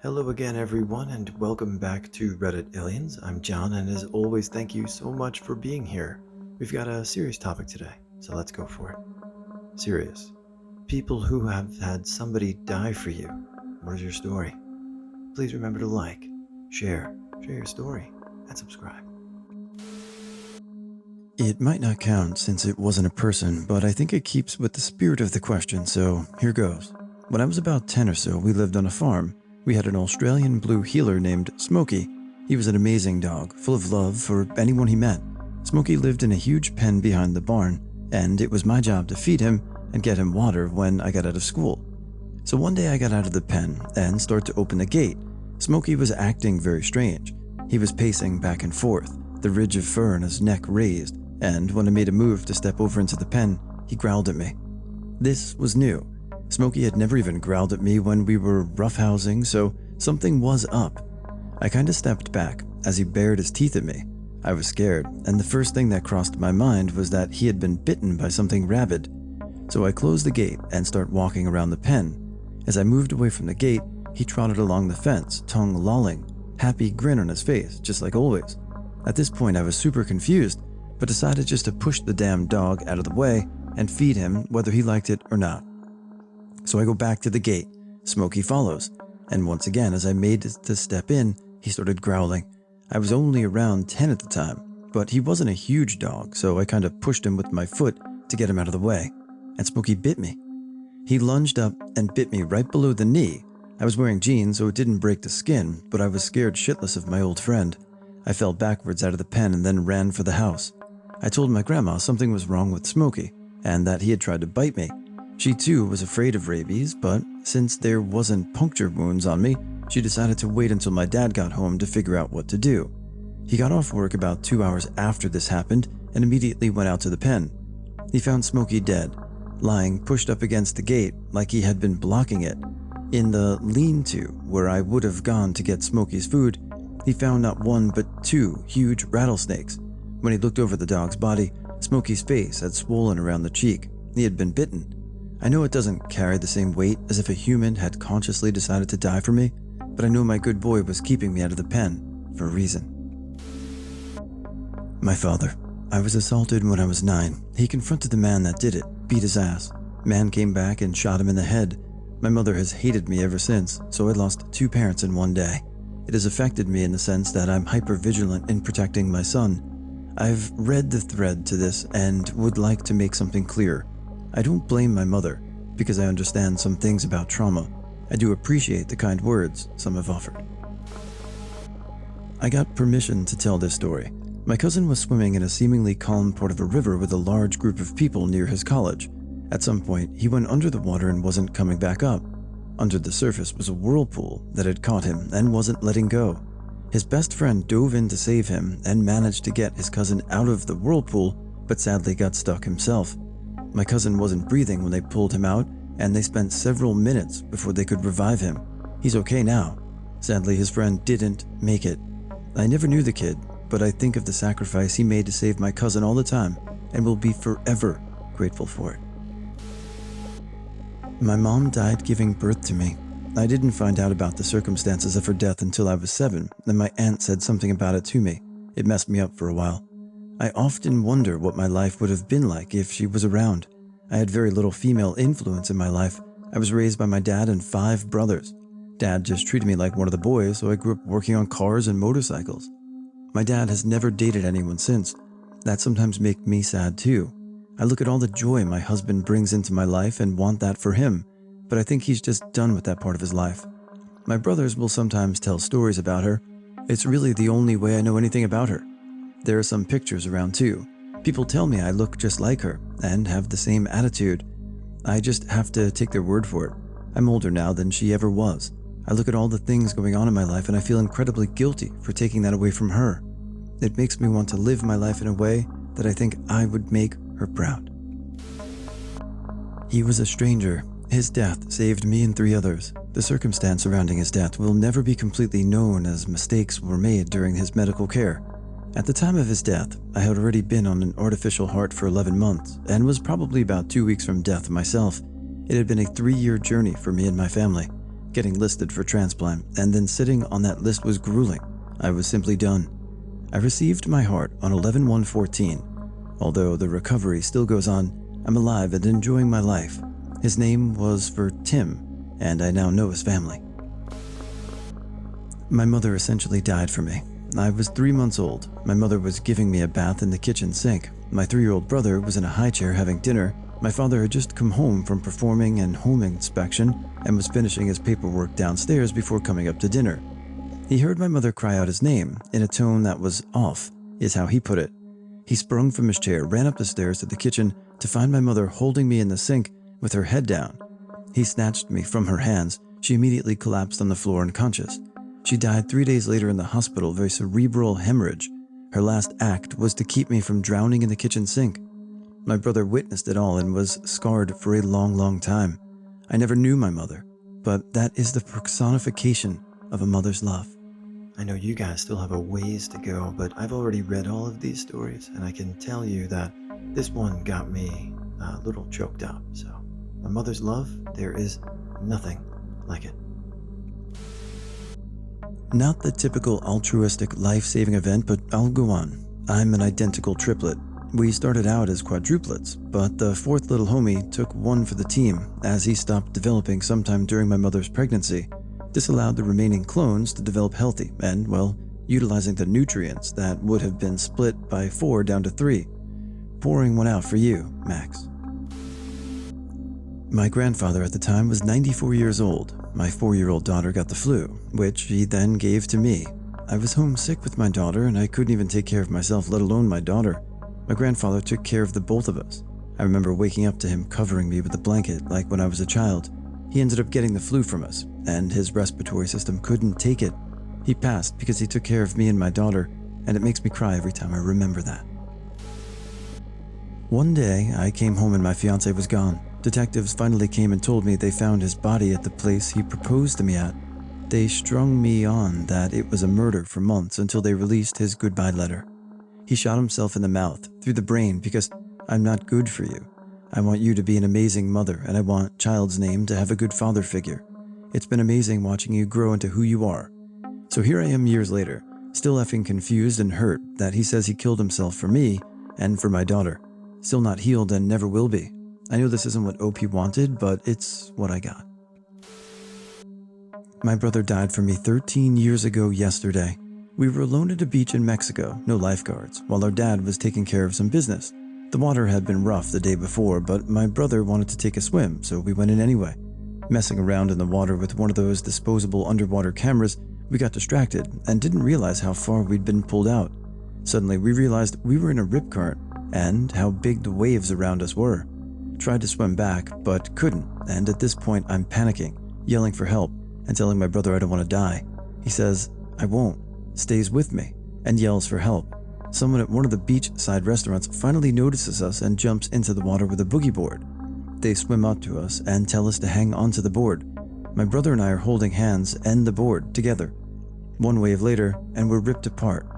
Hello again, everyone, and welcome back to Reddit Aliens. I'm John, and as always, thank you so much for being here. We've got a serious topic today, so let's go for it. Serious. People who have had somebody die for you. What is your story? Please remember to like, share your story, and subscribe. It might not count since it wasn't a person, but I think it keeps with the spirit of the question, so here goes. When I was about 10 or so, we lived on a farm. We had an Australian blue heeler named Smokey. He was an amazing dog, full of love for anyone he met. Smokey lived in a huge pen behind the barn, and it was my job to feed him and get him water when I got out of school. So one day I got out of the pen and started to open the gate. Smokey was acting very strange. He was pacing back and forth, the ridge of fur on his neck raised, and when I made a move to step over into the pen, he growled at me. This was new. Smokey had never even growled at me when we were roughhousing, so something was up. I kinda stepped back as he bared his teeth at me. I was scared, and the first thing that crossed my mind was that he had been bitten by something rabid. So I closed the gate and started walking around the pen. As I moved away from the gate, he trotted along the fence, tongue lolling, happy grin on his face, just like always. At this point I was super confused, but decided just to push the damn dog out of the way and feed him whether he liked it or not. So I go back to the gate. Smokey follows, and once again as I made to step in, he started growling. I was only around 10 at the time, but he wasn't a huge dog, so I kind of pushed him with my foot to get him out of the way, and Smokey bit me. He lunged up and bit me right below the knee. I was wearing jeans, so it didn't break the skin, but I was scared shitless of my old friend. I fell backwards out of the pen and then ran for the house. I told my grandma something was wrong with Smokey, and that he had tried to bite me. She too was afraid of rabies, but since there wasn't puncture wounds on me, she decided to wait until my dad got home to figure out what to do. He got off work about 2 hours after this happened and immediately went out to the pen. He found Smokey dead, lying pushed up against the gate like he had been blocking it. In the lean-to, where I would have gone to get Smokey's food, he found not one but two huge rattlesnakes. When he looked over the dog's body, Smokey's face had swollen around the cheek. He had been bitten. I know it doesn't carry the same weight as if a human had consciously decided to die for me, but I know my good boy was keeping me out of the pen for a reason. My father. I was assaulted when I was 9. He confronted the man that did it, beat his ass. Man came back and shot him in the head. My mother has hated me ever since, so I lost 2 parents in one day. It has affected me in the sense that I'm hyper-vigilant in protecting my son. I've read the thread to this and would like to make something clear. I don't blame my mother, because I understand some things about trauma. I do appreciate the kind words some have offered. I got permission to tell this story. My cousin was swimming in a seemingly calm part of a river with a large group of people near his college. At some point, he went under the water and wasn't coming back up. Under the surface was a whirlpool that had caught him and wasn't letting go. His best friend dove in to save him and managed to get his cousin out of the whirlpool, but sadly got stuck himself. My cousin wasn't breathing when they pulled him out, and they spent several minutes before they could revive him. He's okay now. Sadly, his friend didn't make it. I never knew the kid, but I think of the sacrifice he made to save my cousin all the time, and will be forever grateful for it. My mom died giving birth to me. I didn't find out about the circumstances of her death until I was 7, and my aunt said something about it to me. It messed me up for a while. I often wonder what my life would have been like if she was around. I had very little female influence in my life. I was raised by my dad and 5 brothers. Dad just treated me like one of the boys, so I grew up working on cars and motorcycles. My dad has never dated anyone since. That sometimes makes me sad too. I look at all the joy my husband brings into my life and want that for him, but I think he's just done with that part of his life. My brothers will sometimes tell stories about her. It's really the only way I know anything about her. There are some pictures around too. People tell me I look just like her and have the same attitude. I just have to take their word for it. I'm older now than she ever was. I look at all the things going on in my life and I feel incredibly guilty for taking that away from her. It makes me want to live my life in a way that I think I would make her proud. He was a stranger. His death saved me and 3 others. The circumstance surrounding his death will never be completely known as mistakes were made during his medical care. At the time of his death, I had already been on an artificial heart for 11 months and was probably about 2 weeks from death myself. It had been a 3-year journey for me and my family. getting listed for transplant, and then sitting on that list was grueling. I was simply done. I received my heart on 11/1/14. Although the recovery still goes on, I'm alive and enjoying my life. His name was for Tim, and I now know his family. My mother essentially died for me. I was 3 months old. My mother was giving me a bath in the kitchen sink. My 3-year-old brother was in a high chair having dinner. My father had just come home from performing an home inspection and was finishing his paperwork downstairs before coming up to dinner. He heard my mother cry out his name in a tone that was off, is how he put it. He sprung from his chair, ran up the stairs to the kitchen to find my mother holding me in the sink with her head down. He snatched me from her hands. She immediately collapsed on the floor unconscious. She died 3 days later in the hospital of a cerebral hemorrhage. Her last act was to keep me from drowning in the kitchen sink. My brother witnessed it all and was scarred for a long, long time. I never knew my mother, but that is the personification of a mother's love. I know you guys still have a ways to go, but I've already read all of these stories, and I can tell you that this one got me a little choked up. So, a mother's love, there is nothing like it. Not the typical altruistic life-saving event, but I'll go on. I'm an identical triplet. We started out as quadruplets, but the fourth little homie took one for the team as he stopped developing sometime during my mother's pregnancy. This allowed the remaining clones to develop healthy and, well, utilizing the nutrients that would have been split by 4 down to 3. Pouring one out for you, Max. My grandfather at the time was 94 years old. My 4-year-old daughter got the flu, which he then gave to me. I was homesick with my daughter and I couldn't even take care of myself, let alone my daughter. My grandfather took care of the both of us. I remember waking up to him covering me with a blanket like when I was a child. He ended up getting the flu from us, and his respiratory system couldn't take it. He passed because he took care of me and my daughter, and it makes me cry every time I remember that. One day, I came home and my fiancé was gone. Detectives finally came and told me they found his body at the place he proposed to me at. They strung me on that it was a murder for months until they released his goodbye letter. He shot himself in the mouth, through the brain, because I'm not good for you. I want you to be an amazing mother, and I want child's name to have a good father figure. It's been amazing watching you grow into who you are. So here I am years later, still effing confused and hurt that he says he killed himself for me and for my daughter. Still not healed and never will be. I know this isn't what OP wanted, but it's what I got. My brother died from me 13 years ago yesterday. We were alone at a beach in Mexico, no lifeguards, while our dad was taking care of some business. The water had been rough the day before, but my brother wanted to take a swim, so we went in anyway. Messing around in the water with one of those disposable underwater cameras, we got distracted and didn't realize how far we'd been pulled out. Suddenly, we realized we were in a rip current and how big the waves around us were. Tried to swim back, but couldn't, and at this point I'm panicking, yelling for help, and telling my brother I don't want to die. He says, I won't, stays with me, and yells for help. Someone at one of the beachside restaurants finally notices us and jumps into the water with a boogie board. They swim up to us and tell us to hang onto the board. My brother and I are holding hands and the board together. One wave later, and we're ripped apart.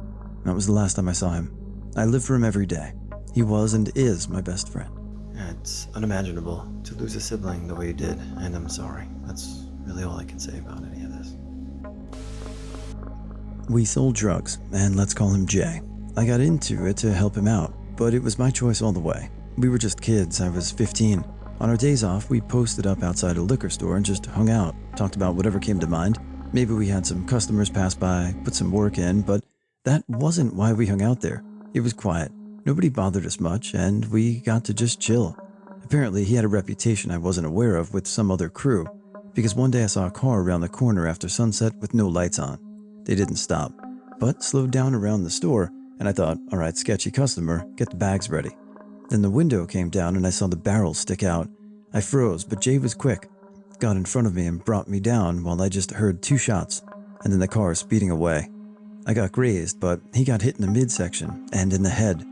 That was the last time I saw him. I live for him every day. He was and is my best friend. It's unimaginable to lose a sibling the way you did, and I'm sorry. That's really all I can say about any of this. We sold drugs, and let's call him Jay. I got into it to help him out, but it was my choice all the way. We were just kids. I was 15. On our days off, we posted up outside a liquor store and just hung out, talked about whatever came to mind. Maybe we had some customers pass by, put some work in, but that wasn't why we hung out there. It was quiet. Nobody bothered us much, and we got to just chill. Apparently, he had a reputation I wasn't aware of with some other crew, because one day I saw a car around the corner after sunset with no lights on. They didn't stop, but slowed down around the store, and I thought, all right, sketchy customer, get the bags ready. Then the window came down and I saw the barrel stick out. I froze, but Jay was quick, got in front of me and brought me down while I just heard 2 shots, and then the car speeding away. I got grazed, but he got hit in the midsection and in the head.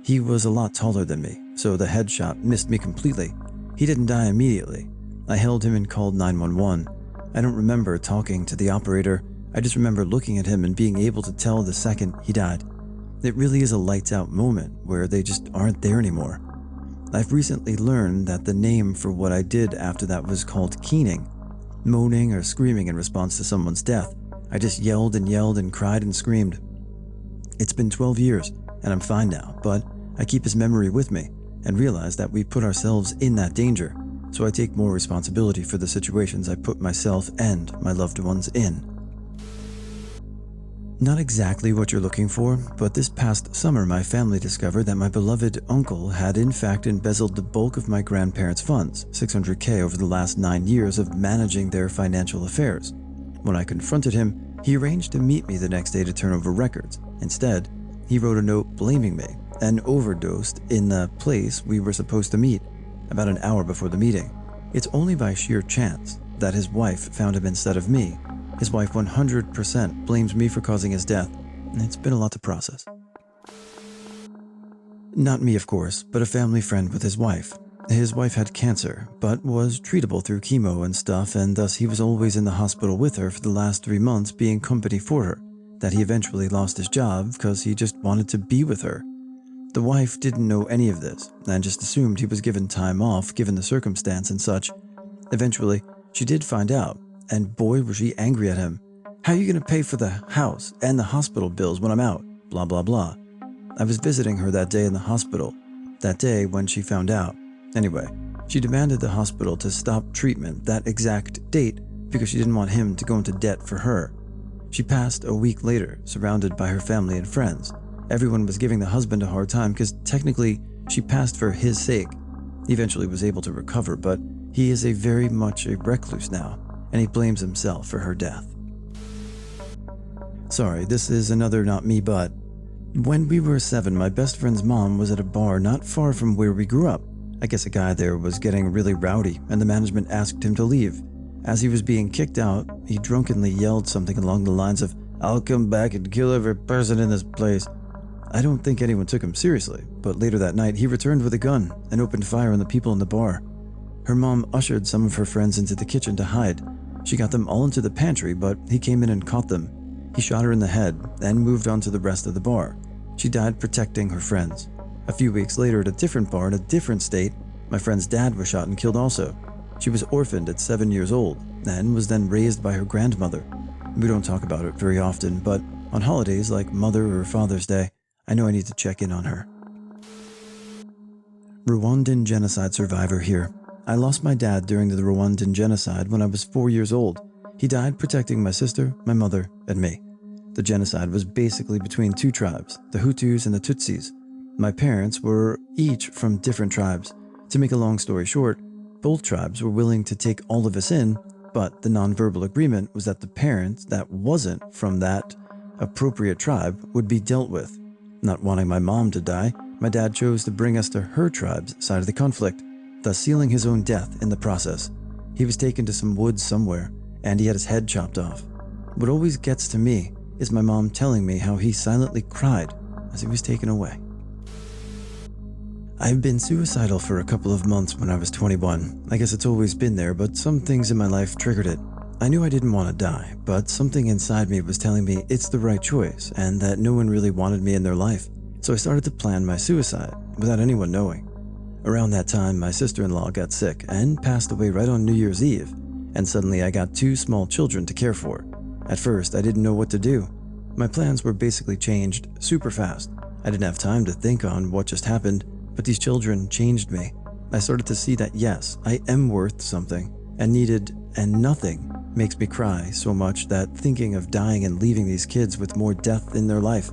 He was a lot taller than me, so the headshot missed me completely. He didn't die immediately. I held him and called 911. I don't remember talking to the operator. I just remember looking at him and being able to tell the second he died. It really is a lights out moment where they just aren't there anymore. I've recently learned that the name for what I did after that was called keening. moaning or screaming in response to someone's death. I just yelled and cried and screamed. It's been 12 years, and I'm fine now, but I keep his memory with me and realize that we put ourselves in that danger, so I take more responsibility for the situations I put myself and my loved ones in. Not exactly what you're looking for, but this past summer my family discovered that my beloved uncle had in fact embezzled the bulk of my grandparents' funds, $600K, over the last 9 years of managing their financial affairs. When I confronted him, he arranged to meet me the next day to turn over records. Instead, he wrote a note blaming me and overdosed in the place we were supposed to meet about an hour before the meeting. It's only by sheer chance that his wife found him instead of me. His wife 100% blames me for causing his death, and it's been a lot to process. Not me, of course, but a family friend with his wife. His wife had cancer, but was treatable through chemo and stuff, and thus he was always in the hospital with her for the last 3 months being company for her, that he eventually lost his job because he just wanted to be with her. The wife didn't know any of this, and just assumed he was given time off given the circumstance and such. Eventually, she did find out, and boy was she angry at him. How are you going to pay for the house and the hospital bills when I'm out? Blah, blah, blah. I was visiting her that day in the hospital, that day when she found out. Anyway, she demanded the hospital to stop treatment that exact date because she didn't want him to go into debt for her. She passed a week later, surrounded by her family and friends. Everyone was giving the husband a hard time because technically she passed for his sake. He eventually was able to recover, but he is very much a recluse now, and he blames himself for her death. Sorry, this is another not me but. When we were 7, my best friend's mom was at a bar not far from where we grew up. I guess a guy there was getting really rowdy, and the management asked him to leave. As he was being kicked out, he drunkenly yelled something along the lines of, "I'll come back and kill every person in this place." I don't think anyone took him seriously, but later that night he returned with a gun and opened fire on the people in the bar. Her mom ushered some of her friends into the kitchen to hide. She got them all into the pantry, but he came in and caught them. He shot her in the head and moved on to the rest of the bar. She died protecting her friends. A few weeks later at a different bar in a different state, my friend's dad was shot and killed also. She was orphaned at 7 years old and was then raised by her grandmother. We don't talk about it very often, but on holidays like Mother or Father's Day, I know I need to check in on her. Rwandan genocide survivor here. I lost my dad during the Rwandan genocide when I was 4 years old. He died protecting my sister, my mother, and me. The genocide was basically between 2 tribes, the Hutus and the Tutsis. My parents were each from different tribes. To make a long story short, both tribes were willing to take all of us in, but the nonverbal agreement was that the parent that wasn't from that appropriate tribe would be dealt with. Not wanting my mom to die, my dad chose to bring us to her tribe's side of the conflict, thus sealing his own death in the process. He was taken to some woods somewhere, and he had his head chopped off. What always gets to me is my mom telling me how he silently cried as he was taken away. I've been suicidal for a couple of months when I was 21. I guess it's always been there, but some things in my life triggered it. I knew I didn't want to die, but something inside me was telling me it's the right choice and that no one really wanted me in their life. So I started to plan my suicide without anyone knowing. Around that time, my sister-in-law got sick and passed away right on New Year's Eve, and suddenly I got 2 small children to care for. At first, I didn't know what to do. My plans were basically changed super fast. I didn't have time to think on what just happened, but these children changed me. I started to see that yes, I am worth something and needed, and nothing makes me cry so much that thinking of dying and leaving these kids with more death in their life.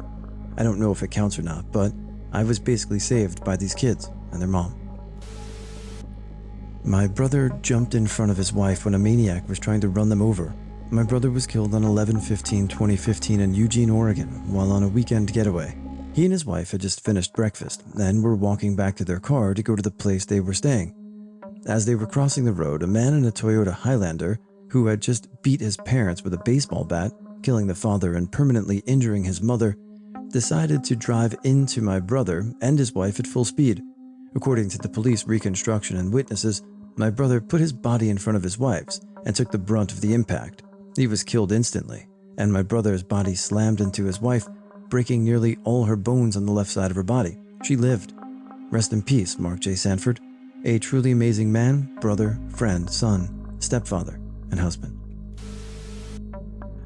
I don't know if it counts or not, but I was basically saved by these kids and their mom. My brother jumped in front of his wife when a maniac was trying to run them over. My brother was killed on 11/15/2015 in Eugene, Oregon, while on a weekend getaway. He and his wife had just finished breakfast and were walking back to their car to go to the place they were staying. As they were crossing the road, a man in a Toyota Highlander, who had just beat his parents with a baseball bat, killing the father and permanently injuring his mother, decided to drive into my brother and his wife at full speed. According to the police reconstruction and witnesses, my brother put his body in front of his wife's and took the brunt of the impact. He was killed instantly, and my brother's body slammed into his wife, breaking nearly all her bones on the left side of her body. She lived. Rest in peace, Mark J. Sanford. A truly amazing man, brother, friend, son, stepfather, and husband.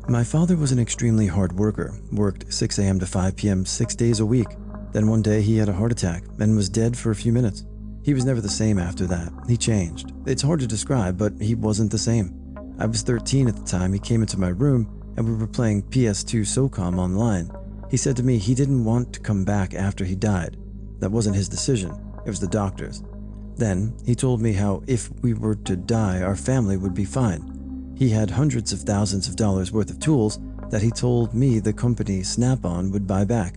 My father was an extremely hard worker, worked 6 a.m. to 5 p.m. 6 days a week. Then one day he had a heart attack and was dead for a few minutes. He was never the same after that. He changed. It's hard to describe, but he wasn't the same. I was 13 at the time. He came into my room and we were playing PS2 SOCOM online. He said to me he didn't want to come back after he died. That wasn't his decision. It was the doctor's. Then he told me how if we were to die, our family would be fine. He had hundreds of thousands of dollars worth of tools that he told me the company Snap-on would buy back.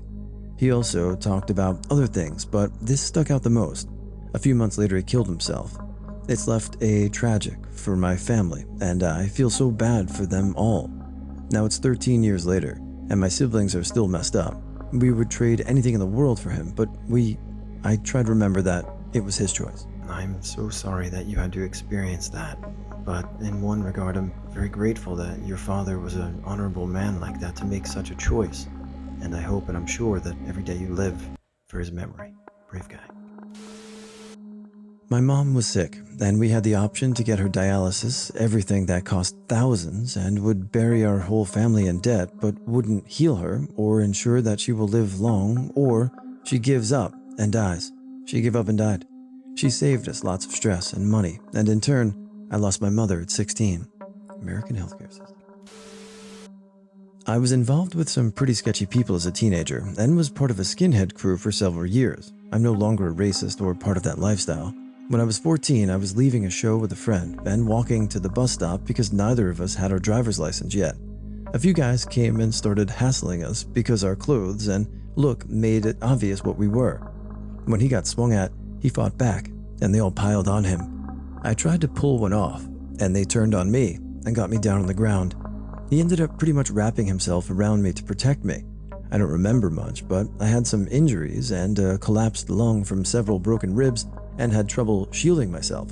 He also talked about other things, but this stuck out the most. A few months later, he killed himself. It's left a tragic for my family, and I feel so bad for them all. Now it's 13 years later, and my siblings are still messed up. We would trade anything in the world for him, but I try to remember that it was his choice. I'm so sorry that you had to experience that. But in one regard, I'm very grateful that your father was an honorable man like that to make such a choice. And I hope and I'm sure that every day you live for his memory. Brave guy. My mom was sick, and we had the option to get her dialysis, everything that cost thousands, and would bury our whole family in debt, but wouldn't heal her or ensure that she will live long, or she gives up and dies. She gave up and died. She saved us lots of stress and money, and in turn, I lost my mother at 16. American healthcare system. I was involved with some pretty sketchy people as a teenager and was part of a skinhead crew for several years. I'm no longer a racist or part of that lifestyle. When I was 14, I was leaving a show with a friend and walking to the bus stop because neither of us had our driver's license yet. A few guys came and started hassling us because our clothes and look made it obvious what we were. When he got swung at, he fought back, and they all piled on him. I tried to pull one off, and they turned on me and got me down on the ground. He ended up pretty much wrapping himself around me to protect me. I don't remember much, but I had some injuries and a collapsed lung from several broken ribs and had trouble shielding myself.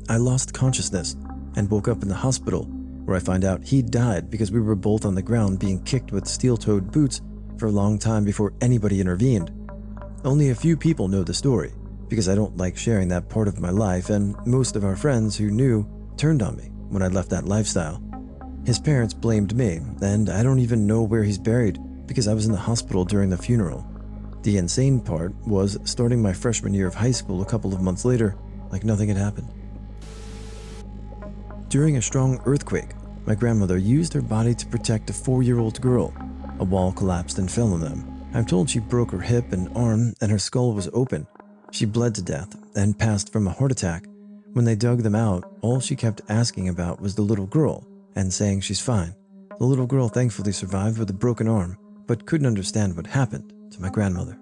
I lost consciousness and woke up in the hospital, where I find out he died because we were both on the ground being kicked with steel-toed boots for a long time before anybody intervened. Only a few people know the story, because I don't like sharing that part of my life, and most of our friends who knew turned on me when I left that lifestyle. His parents blamed me, and I don't even know where he's buried because I was in the hospital during the funeral. The insane part was starting my freshman year of high school a couple of months later, like nothing had happened. During a strong earthquake, my grandmother used her body to protect a 4-year-old girl. A wall collapsed and fell on them. I'm told she broke her hip and arm, and her skull was open. She bled to death and passed from a heart attack. When they dug them out, all she kept asking about was the little girl and saying she's fine. The little girl thankfully survived with a broken arm, but couldn't understand what happened to my grandmother.